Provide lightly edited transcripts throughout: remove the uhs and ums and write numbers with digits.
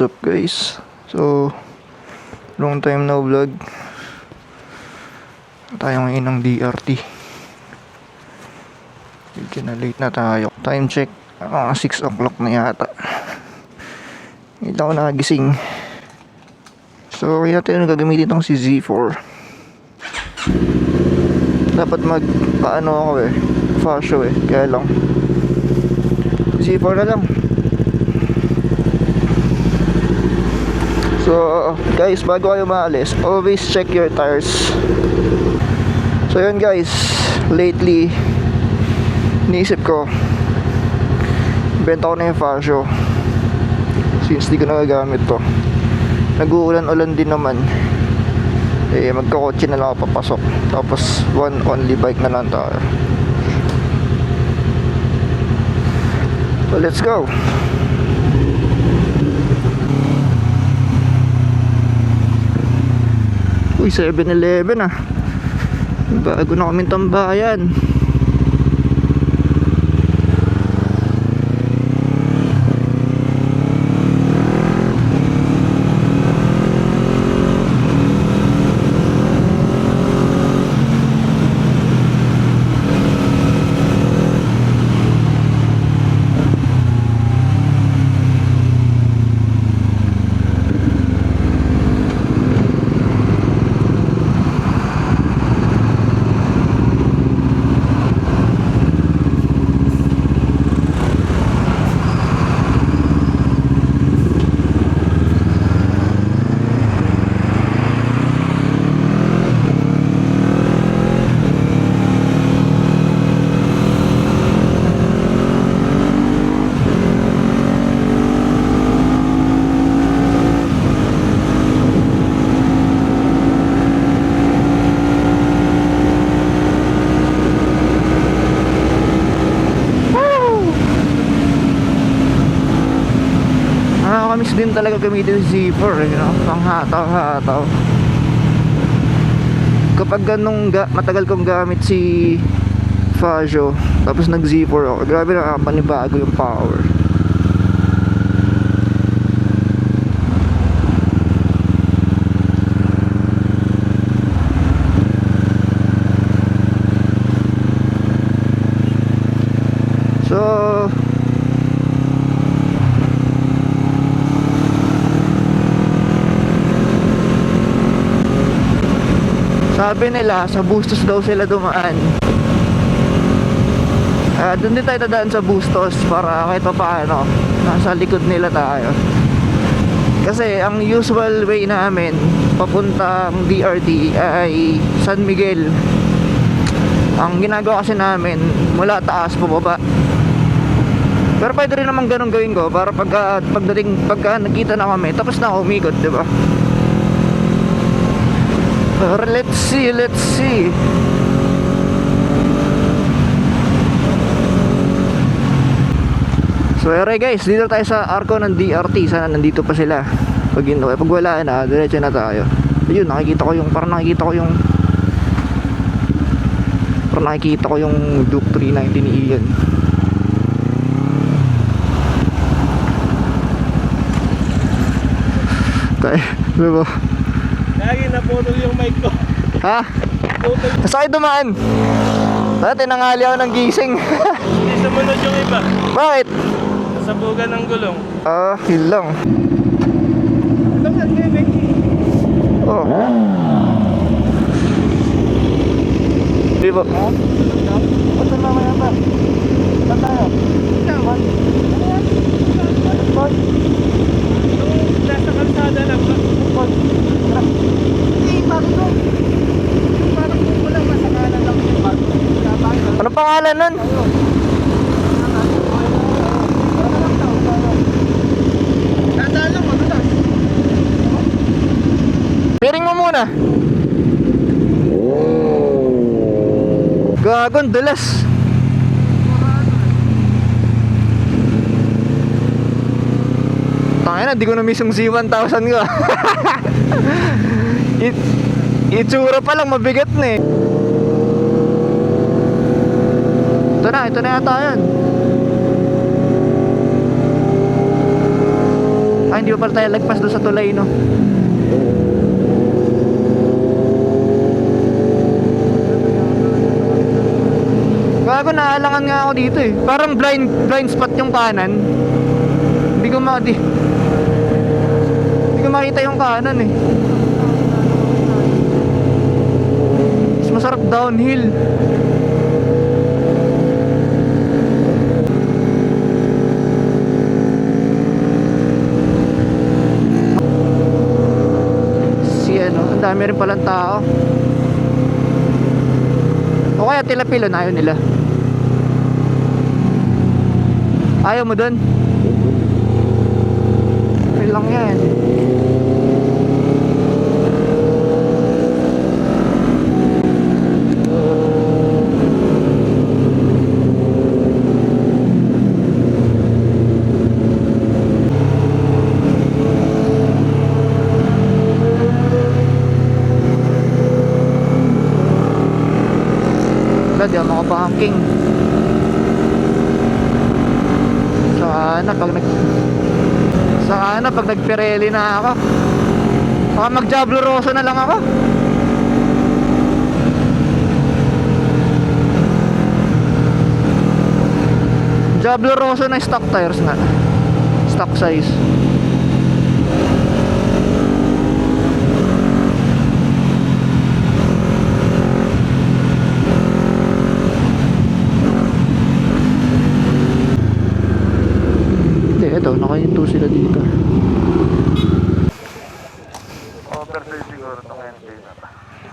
What's up guys? So, long time no vlog. Tayo ngayon ng DRT. Medyo na late na tayo. Time check, 6 o'clock na yata. Hindi ako nakagising. So, kaya natin gagamitin itong si Z4. Dapat paano ako fascio kaya lang Z4 na lang. So guys, bago kayo maalis, always check your tires. So yun guys, lately niisip ko benta ko na yung fascio since di ko nagagamit to. Nag-uulan-ulan din naman, magkakotse na lang ako papasok. Tapos one only bike na lang tayo. So let's go. Uy, 7-Eleven bago na kaming tambayan. Nakakamiss din talaga gamitin si Z4 pang hataw-hataw. Kapag ganung matagal kong gamit si Fascio tapos nag Z4 ako, grabe nakapanibago yung power. So sabi nila sa Bustos daw sila dumaan. Doon din tayo dadaan sa Bustos para kahit pa paano nasa likod nila tayo. Kasi ang usual way namin papuntang DRT ay San Miguel. Ang ginagawa kasi namin mula taas pababa. Pero pwede rin naman ganun gawin ko para pagka nakita na kami tapos na umikot, di ba? Let's see. So alright guys, dito tayo sa arko ng DRT. Sana nandito pa sila. Pag wala na, diretso na tayo. Ayun, parang nakikita ko yung Duke 390 ni Ian. Tayo, diba? Lagi naputol yung mic ko. Ha? Putol. Saan kayo dumaan? Dati nangali ako ng gising. Hindi sumunod yung iba. Bakit? Nasabugan ng gulong. Yun lang. Ito nga, Kevin. Oh. Di ba? Ito na maya ba? Saan tayo? Saan? Yung nasa kalsada lang ba? Bakit to? Yung parang kukulang masakalan lang yung bago. Ano pangalan nun? Dadaan lang, madulas. Piring mo muna. Gagon, dulas. Tangina, di ko na miss yung Z1000 ko. Itsura pa lang mabigat na eh. Ito na yata yan. hindi pa pala tayo lagpas doon sa tulay, no? Gago, naalangan nga ako dito eh. Parang blind spot yung kanan. Hindi ko makita yung kanan eh. Mas masarap downhill. Ang dami rin palang tao. O kaya tila-pilo na ayaw nila. Ayaw mo dun? Okay lang yan. Di ako makapahangking. Sana pag nagpirelli na ako, baka mag Diablo Rosso na lang ako. Diablo Rosso na stock tires na, stock size. Ito, nakahinto sila dito. Oversize siguro itong NK na.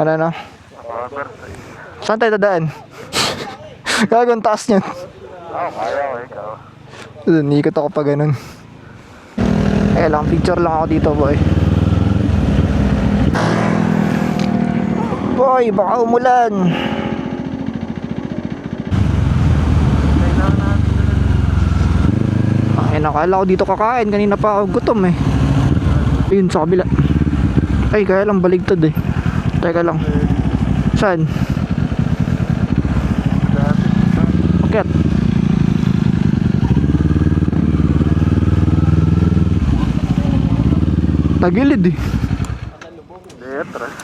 Ano na? Oversize. Saan tayo dadaan? Gagawin taas niyan. Kaya ko ikaw. Nikot ako pa ganun. Lang, picture lang ako dito, boy. Boy, baka umulan. Nakala ko dito kakain, kanina pa ako gutom eh. Ayun sa kabila. Ay, kaya lang baligtad eh. Teka lang. Saan? Akyat. Tagilid eh. Letras.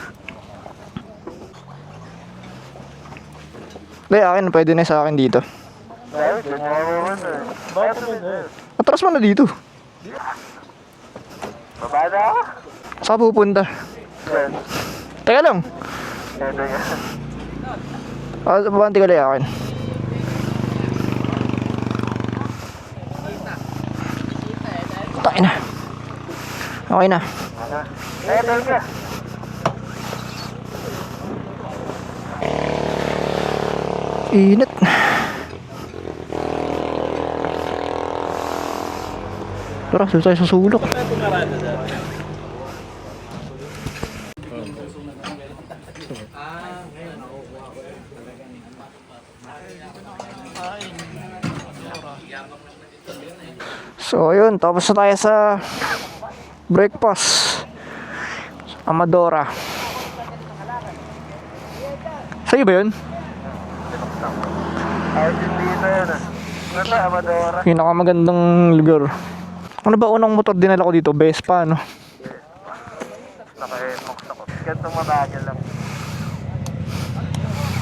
Akin, pwede na sa akin dito. Bakit naman? Atras mo na dito. Baba na ako? Saan pupunta? Teka lang. Babanti ko lang akin. Tayo na. Okay na. Init. Tara, sila tayo sa sulok. So, ayun. Tapos na tayo sa breakfast. Amadora. Sa'yo ba yun? Argentina yun ah. Nasa Amadora. Pinakamagandang lugar. Ano ba unang motor dinala ko dito? Vespa, no? Naka-emox ako. Ganito mabagal lang.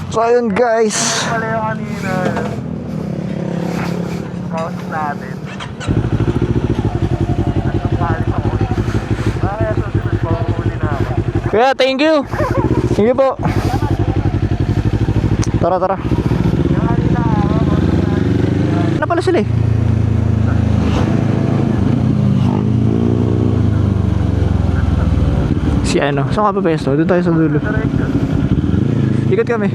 So, ayun guys. Pala yung kanina. Kausap natin. Ang palis ako. Kaya susunod pa huli na ako. Kaya, thank you. Thank you po. Tara, tara. Yung kanina ako. Ano pala sila eh? Si ano? Saan ka pa pesto? Doon tayo sa dulo. Ikot kami.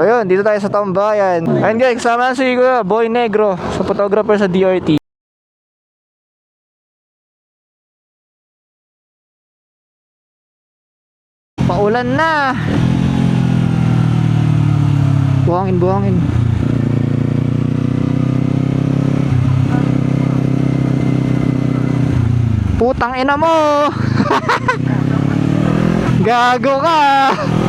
Ayun, dito tayo sa Tambayan. Ayun guys, kasama si Boy Negro, sa photographer sa DRT. Paulan na. Buhangin, buhangin. Putang ina mo. Gago ka!